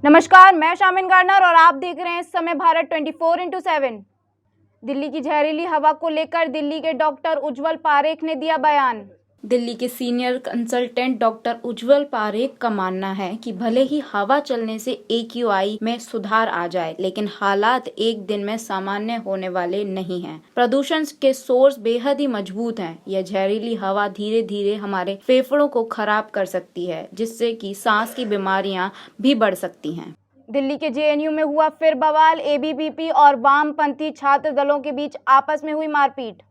नमस्कार, मैं शामिन गार्नर और आप देख रहे हैं इस समय भारत 24x7। दिल्ली की जहरीली हवा को लेकर दिल्ली के डॉक्टर उज्ज्वल पारेख ने दिया बयान। दिल्ली के सीनियर कंसल्टेंट डॉक्टर उज्ज्वल पारेख का मानना है कि भले ही हवा चलने से AQI में सुधार आ जाए, लेकिन हालात एक दिन में सामान्य होने वाले नहीं हैं। प्रदूषण के सोर्स बेहद ही मजबूत हैं। यह जहरीली हवा धीरे धीरे हमारे फेफड़ों को खराब कर सकती है, जिससे कि सांस की बीमारियां भी बढ़ सकती हैं। दिल्ली के JNU में हुआ फिर बवाल। ABVP और वामपंथी छात्र दलों के बीच आपस में हुई मारपीट।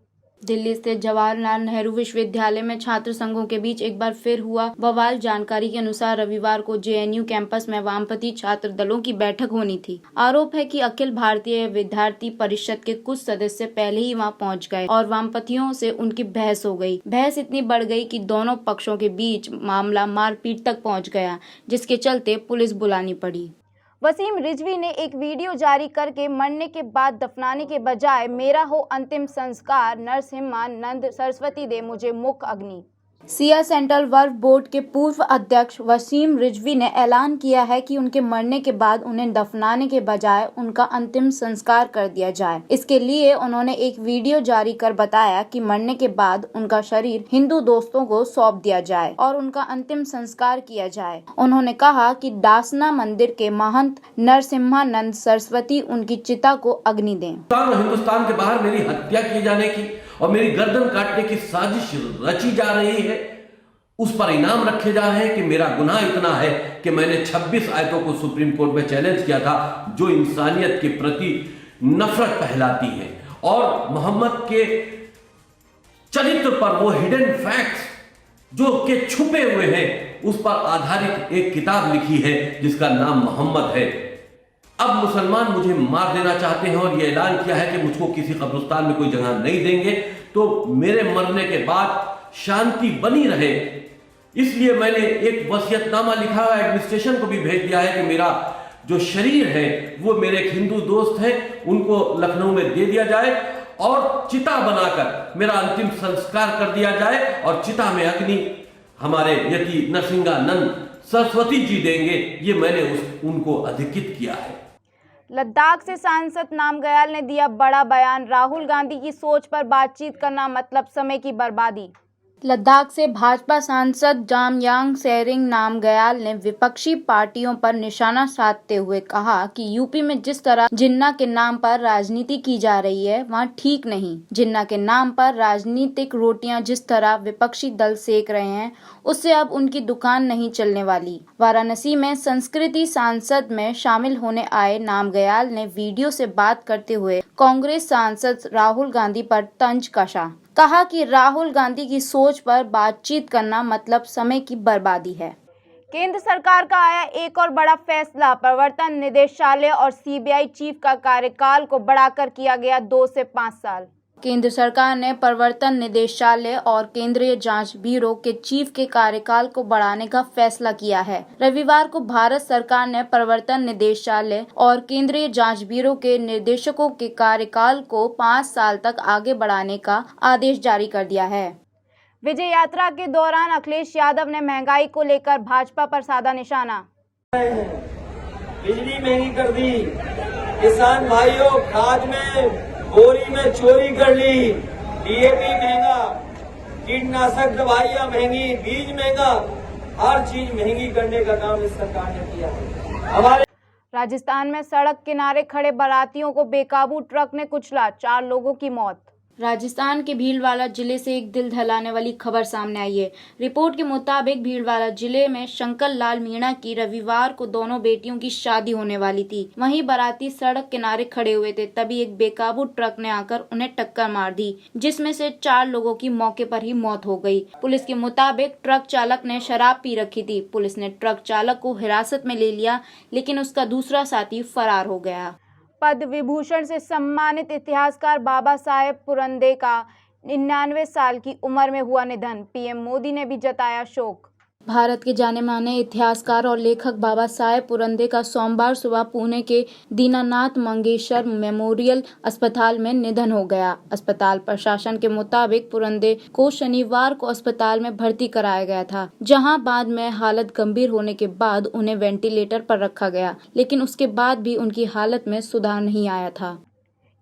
दिल्ली स्थित जवाहरलाल नेहरू विश्वविद्यालय में छात्र संघों के बीच एक बार फिर हुआ बवाल। जानकारी के अनुसार रविवार को JNU कैंपस में वामपंथी छात्र दलों की बैठक होनी थी। आरोप है कि अखिल भारतीय विद्यार्थी परिषद के कुछ सदस्य पहले ही वहां पहुंच गए और वामपंथियों से उनकी बहस हो गई। बहस इतनी बढ़ गई कि दोनों पक्षों के बीच मामला मारपीट तक पहुंच गया, जिसके चलते पुलिस बुलानी पड़ी। वसीम रिजवी ने एक वीडियो जारी करके मरने के बाद दफनाने के बजाय मेरा हो अंतिम संस्कार, नरसिम्हानंद सरस्वती दे मुझे मुख अग्नि। सिया सेंट्रल वर्फ बोर्ड के पूर्व अध्यक्ष वसीम रिजवी ने ऐलान किया है कि उनके मरने के बाद उन्हें दफनाने के बजाय उनका अंतिम संस्कार कर दिया जाए। इसके लिए उन्होंने एक वीडियो जारी कर बताया कि मरने के बाद उनका शरीर हिंदू दोस्तों को सौंप दिया जाए और उनका अंतिम संस्कार किया जाए। उन्होंने कहा कि डासना मंदिर के महंत नरसिम्हानंद सरस्वती उनकी चिता को अग्नि दें। हिंदुस्तान के बाहर मेरी हत्या की जाने की और मेरी गर्दन काटने की साजिश रची जा रही है। उस पर इनाम रखे जा रहे हैं कि मेरा गुनाह इतना है कि मैंने 26 आयतों को सुप्रीम कोर्ट में चैलेंज किया था, जो इंसानियत के प्रति नफरत फैलाती है। और मोहम्मद के चरित्र पर वो हिडन फैक्ट्स जो के छुपे हुए हैं, उस पर आधारित एक किताब लिखी है जिसका नाम मोहम्मद है। अब मुसलमान मुझे मार देना चाहते हैं और ये ऐलान किया है कि मुझको किसी कब्रिस्तान में कोई जगह नहीं देंगे, तो मेरे मरने के बाद शांति बनी रहे, इसलिए मैंने एक वसीयतनामा लिखा है, एडमिनिस्ट्रेशन को भी भेज दिया है कि मेरा जो शरीर है वो मेरे एक हिंदू दोस्त है, उनको लखनऊ में दे दिया जाए और चिता बनाकर मेरा अंतिम संस्कार कर दिया जाए और चिता में अग्नि हमारे यति नरसिम्हानंद सरस्वती जी देंगे। ये मैंने उनको अधिकृत किया है। लद्दाख से सांसद नामग्याल ने दिया बड़ा बयान। राहुल गांधी की सोच पर बातचीत करना मतलब समय की बर्बादी। लद्दाख से भाजपा सांसद जामयांग सेरिंग नामग्याल ने विपक्षी पार्टियों पर निशाना साधते हुए कहा कि यूपी में जिस तरह जिन्ना के नाम पर राजनीति की जा रही है वहाँ ठीक नहीं। जिन्ना के नाम पर राजनीतिक रोटियां जिस तरह विपक्षी दल सेक रहे हैं, उससे अब उनकी दुकान नहीं चलने वाली। वाराणसी में संस्कृति सांसद में शामिल होने आए नामग्याल ने वीडियो से बात करते हुए कांग्रेस सांसद राहुल गांधी पर तंज कसा। कहा कि राहुल गांधी की सोच पर बातचीत करना मतलब समय की बर्बादी है। केंद्र सरकार का आया एक और बड़ा फैसला। प्रवर्तन निदेशालय और CBI चीफ का कार्यकाल को बढ़ाकर किया गया 2 से 5 साल। केंद्र सरकार ने प्रवर्तन निदेशालय और केंद्रीय जांच ब्यूरो के चीफ के कार्यकाल को बढ़ाने का फैसला किया है। रविवार को भारत सरकार ने प्रवर्तन निदेशालय और केंद्रीय जांच ब्यूरो के निदेशकों के कार्यकाल को 5 साल तक आगे बढ़ाने का आदेश जारी कर दिया है। विजय यात्रा के दौरान अखिलेश यादव ने महंगाई को लेकर भाजपा पर साधा निशाना। बिजली महंगी कर दी, किसान भाइयों खाद में बोरी में चोरी कर ली, DAP महंगा, कीटनाशक दवाइयां महंगी, बीज महंगा, हर चीज महंगी करने का काम इस सरकार ने किया है। हमारे राजस्थान में सड़क किनारे खड़े बारातियों को बेकाबू ट्रक ने कुचला, 4 लोगों की मौत। राजस्थान के भीलवाड़ा जिले से एक दिल दहलाने वाली खबर सामने आई है। रिपोर्ट के मुताबिक भीलवाड़ा जिले में शंकर लाल मीणा की रविवार को दोनों बेटियों की शादी होने वाली थी। वहीं बाराती सड़क किनारे खड़े हुए थे, तभी एक बेकाबू ट्रक ने आकर उन्हें टक्कर मार दी, जिसमें से 4 लोगों की मौके पर ही मौत हो गई। पुलिस के मुताबिक ट्रक चालक ने शराब पी रखी थी। पुलिस ने ट्रक चालक को हिरासत में ले लिया, लेकिन उसका दूसरा साथी फरार हो गया। पद्म विभूषण से सम्मानित इतिहासकार बाबा साहेब पुरंदे का 99 साल की उम्र में हुआ निधन। PM मोदी ने भी जताया शोक। भारत के जाने माने इतिहासकार और लेखक बाबा साहेब पुरंदे का सोमवार सुबह पुणे के दीनानाथ मंगेशकर मेमोरियल अस्पताल में निधन हो गया। अस्पताल प्रशासन के मुताबिक पुरंदे को शनिवार को अस्पताल में भर्ती कराया गया था, जहां बाद में हालत गंभीर होने के बाद उन्हें वेंटिलेटर पर रखा गया, लेकिन उसके बाद भी उनकी हालत में सुधार नहीं आया था।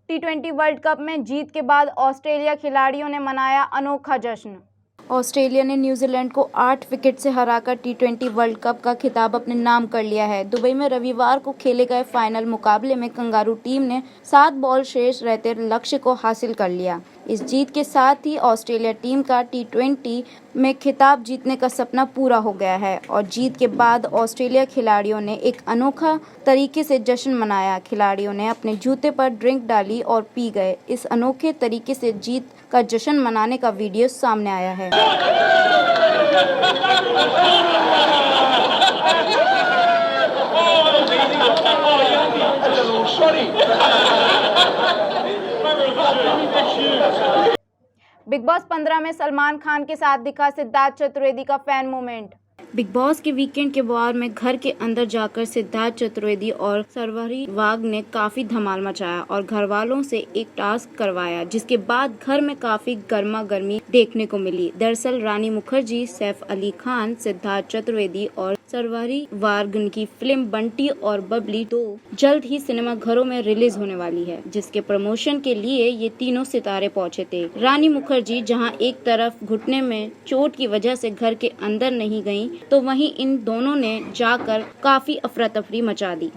T20 वर्ल्ड कप में जीत के बाद ऑस्ट्रेलिया खिलाड़ियों ने मनाया अनोखा जश्न। ऑस्ट्रेलिया ने न्यूजीलैंड को 8 विकेट से हराकर T20 वर्ल्ड कप का खिताब अपने नाम कर लिया है। दुबई में रविवार को खेले गए फाइनल मुकाबले में कंगारू टीम ने 7 बॉल शेष रहते लक्ष्य को हासिल कर लिया। इस जीत के साथ ही ऑस्ट्रेलिया टीम का T20 में खिताब जीतने का सपना पूरा हो गया है और जीत के बाद ऑस्ट्रेलिया खिलाड़ियों ने एक अनोखा तरीके से जश्न मनाया। खिलाड़ियों ने अपने जूते पर ड्रिंक डाली और पी गए। इस अनोखे तरीके से जीत का जश्न मनाने का वीडियो सामने आया है। बिग बॉस 15 में सलमान खान के साथ दिखा सिद्धार्थ चतुर्वेदी का फैन मूवमेंट। बिग बॉस के वीकेंड के बाद में घर के अंदर जाकर सिद्धार्थ चतुर्वेदी और सरवरी वाघ ने काफी धमाल मचाया और घर वालों से एक टास्क करवाया, जिसके बाद घर में काफी गर्मा गर्मी देखने को मिली। दरअसल रानी मुखर्जी, सैफ अली खान, सिद्धार्थ चतुर्वेदी और सरवरी वाघ की फिल्म बंटी और बबली 2 जल्द ही सिनेमा घरों में रिलीज होने वाली है, जिसके प्रमोशन के लिए ये तीनों सितारे पहुंचे थे। रानी मुखर्जी जहां एक तरफ घुटने में चोट की वजह से घर के अंदर नहीं गईं, तो वहीं इन दोनों ने जाकर काफी अफरा तफरी मचा दी।